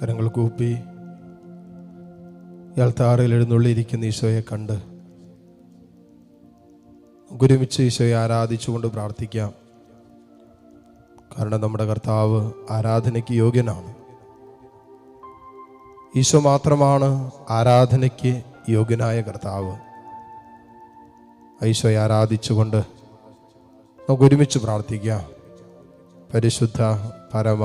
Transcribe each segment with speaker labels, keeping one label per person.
Speaker 1: കരങ്ങൾ കൂപ്പി ഇയാൾ താറയിൽ എഴുന്നള്ളിയിരിക്കുന്ന ഈശോയെ കണ്ട് ഒരുമിച്ച് ഈശോയെ ആരാധിച്ചുകൊണ്ട് പ്രാർത്ഥിക്കാം. കാരണം നമ്മുടെ കർത്താവ് ആരാധനയ്ക്ക് യോഗ്യനാണ്. ഈശോ മാത്രമാണ് ആരാധനയ്ക്ക് യോഗ്യനായ കർത്താവ്. ഈശോയെ ആരാധിച്ചുകൊണ്ട് നമുക്ക് ഒരുമിച്ച് പ്രാർത്ഥിക്കാം. പരിശുദ്ധ പരമ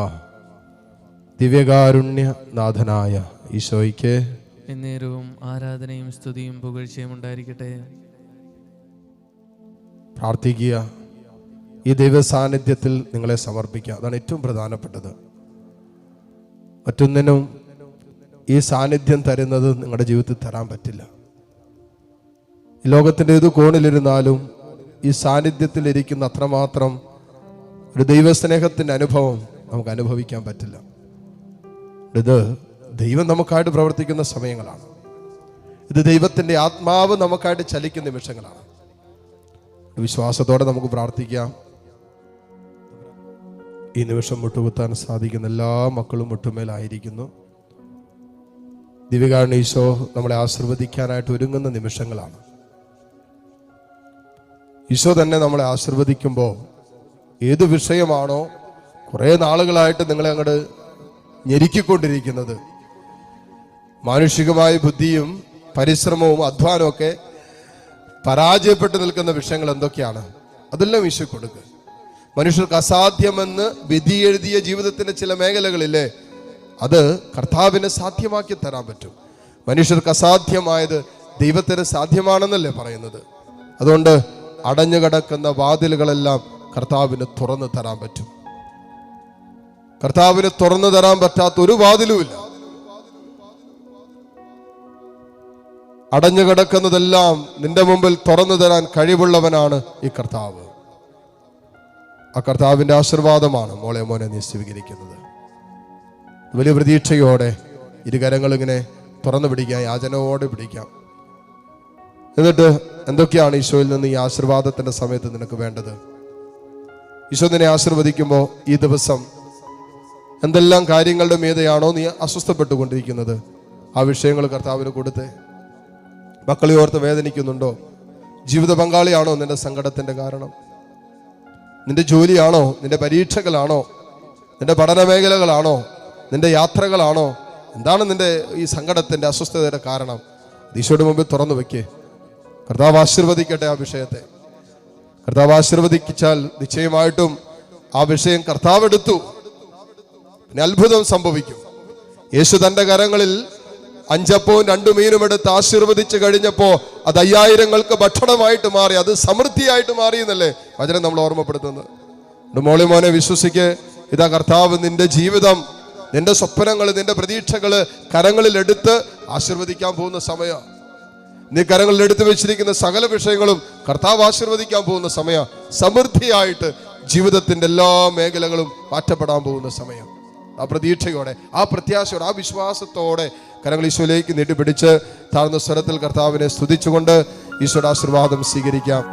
Speaker 1: ദിവ്യകാരുണ്യനാഥനായ ഈശോയ്ക്ക്
Speaker 2: എന്നേരവും ആരാധനയും സ്തുതിയും പുകഴ്ചയും ഉണ്ടായിരിക്കട്ടെ.
Speaker 1: പ്രാർത്ഥിക്കുക. ഈ ദൈവ സാന്നിധ്യത്തിൽ നിങ്ങളെ സമർപ്പിക്കുക. അതാണ് ഏറ്റവും പ്രധാനപ്പെട്ടത്. മറ്റൊന്നിനും ഈ സാന്നിധ്യം തരുന്നത് നിങ്ങളുടെ ജീവിതത്തിൽ തരാൻ പറ്റില്ല. ഈ ലോകത്തിൻ്റെ ഏത് കോണിലിരുന്നാലും ഈ സാന്നിധ്യത്തിലിരിക്കുന്ന അത്രമാത്രം ഒരു ദൈവസ്നേഹത്തിൻ്റെ അനുഭവം നമുക്ക് അനുഭവിക്കാൻ പറ്റില്ല. ഇത് ദൈവം നമുക്കായിട്ട് പ്രവർത്തിക്കുന്ന സമയങ്ങളാണ്. ഇത് ദൈവത്തിൻ്റെ ആത്മാവ് നമുക്കായിട്ട് ചലിക്കുന്ന നിമിഷങ്ങളാണ്. വിശ്വാസത്തോടെ നമുക്ക് പ്രാർത്ഥിക്കാം. ഈ നിമിഷം മുട്ടുകുത്താൻ സാധിക്കുന്ന എല്ലാ മക്കളും മുട്ടുമേലായിരിക്കുന്നു. ദിവ്യകാരുണ്യ ഈശോ നമ്മളെ ആശീർവദിക്കാനായിട്ട് ഒരുങ്ങുന്ന നിമിഷങ്ങളാണ്. ഈശോ തന്നെ നമ്മളെ ആശീർവദിക്കുമ്പോൾ ഏത് വിഷയമാണോ കുറേ നാളുകളായിട്ട് നിങ്ങളെ അങ്ങോട്ട് ഞെരുക്കിക്കൊണ്ടിരിക്കുന്നത്, മാനുഷികമായ ബുദ്ധിയും പരിശ്രമവും അധ്വാനവും ഒക്കെ പരാജയപ്പെട്ടു നിൽക്കുന്ന വിഷയങ്ങൾ എന്തൊക്കെയാണ്, അതെല്ലാം ഈശോ കൊടുക്കുക. മനുഷ്യർക്ക് അസാധ്യമെന്ന് വിധി എഴുതിയ ജീവിതത്തിന്റെ ചില മേഖലകളില്ലേ, അത് കർത്താവിനെ സാധ്യമാക്കി തരാൻ പറ്റും. മനുഷ്യർക്ക് അസാധ്യമായത് ദൈവത്തിന് സാധ്യമാണെന്നല്ലേ പറയുന്നത്. അതുകൊണ്ട് അടഞ്ഞുകിടക്കുന്ന വാതിലുകളെല്ലാം കർത്താവിന് തുറന്നു തരാൻ പറ്റും. കർത്താവിന് തുറന്നു തരാൻ പറ്റാത്ത ഒരു വാതിലുമില്ല. അടഞ്ഞു കിടക്കുന്നതെല്ലാം നിന്റെ മുമ്പിൽ തുറന്നു തരാൻ കഴിവുള്ളവനാണ് ഈ കർത്താവ്. ആ കർത്താവിന്റെ ആശീർവാദമാണ് മോളെ മോനെ നീ സ്വീകരിക്കുന്നത്. വലിയ പ്രതീക്ഷയോടെ ഇരുകരങ്ങൾ ഇങ്ങനെ തുറന്നു പിടിക്കാം, യാചനയോടെ പിടിക്കാം. എന്നിട്ട് എന്തൊക്കെയാണ് ഈശോയിൽ നിന്ന് ഈ ആശീർവാദത്തിന്റെ സമയത്ത് നിനക്ക് വേണ്ടത്? ഈശോ നിന്നെ ആശീർവദിക്കുമ്പോൾ ഈ ദിവസം എന്തെല്ലാം കാര്യങ്ങളുടെ മീതെയാണോ നീ അസ്വസ്ഥപ്പെട്ടുകൊണ്ടിരിക്കുന്നത്, ആ വിഷയങ്ങൾ കർത്താവിന് കൊടുത്തേ. മക്കളെ ഓർത്ത് വേദനിക്കുന്നുണ്ടോ? ജീവിത പങ്കാളിയാണോ നിന്റെ സങ്കടത്തിന്റെ കാരണം? നിന്റെ ജോലിയാണോ? നിന്റെ പരീക്ഷകളാണോ? നിന്റെ പഠന മേഖലകളാണോ? നിന്റെ യാത്രകളാണോ? എന്താണ് നിന്റെ ഈ സങ്കടത്തിന്റെ അസ്വസ്ഥതയുടെ കാരണം? ഈശോയുടെ മുമ്പിൽ തുറന്നു വെക്കേ. കർത്താവ് ആശീർവദിക്കട്ടെ ആ വിഷയത്തെ. കർത്താവ് ആശീർവദിച്ചാൽ നിശ്ചയമായിട്ടും ആ വിഷയം കർത്താവ് എടുത്തു, പിന്നെ അത്ഭുതം സംഭവിക്കും. യേശു തന്റെ കരങ്ങളിൽ 5 അപ്പവും 2 മീനും എടുത്ത് ആശീർവദിച്ച് കഴിഞ്ഞപ്പോ അത് 5000ങ്ങൾക്ക് ഭക്ഷണമായിട്ട് മാറി, അത് സമൃദ്ധിയായിട്ട് മാറി എന്നല്ലേ വചനം നമ്മൾ ഓർമ്മപ്പെടുത്തുന്നത്. മോളി മോനെ വിശ്വസിക്ക്. ഇതാ കർത്താവ് നിന്റെ ജീവിതം, നിന്റെ സ്വപ്നങ്ങൾ, നിന്റെ പ്രതീക്ഷകള് കരങ്ങളിൽ എടുത്ത് ആശീർവദിക്കാൻ പോകുന്ന സമയം. നീ കരങ്ങളിൽ എടുത്തു വെച്ചിരിക്കുന്ന സകല വിഷയങ്ങളും കർത്താവ് ആശീർവദിക്കാൻ പോകുന്ന സമയം. സമൃദ്ധിയായിട്ട് ജീവിതത്തിന്റെ എല്ലാ മേഖലകളും മാറ്റപ്പെടാൻ പോകുന്ന സമയം. ആ പ്രതീക്ഷയോടെ, ആ പ്രത്യാശയോടെ, ആ വിശ്വാസത്തോടെ കരങ്ങൾ ഈശോയിലേക്ക് നീട്ടിപ്പിടിച്ച് താഴ്ന്ന സ്വരത്തിൽ കർത്താവിനെ സ്തുതിച്ചുകൊണ്ട് ഈശോയുടെ ആശീർവാദം സ്വീകരിക്കാം.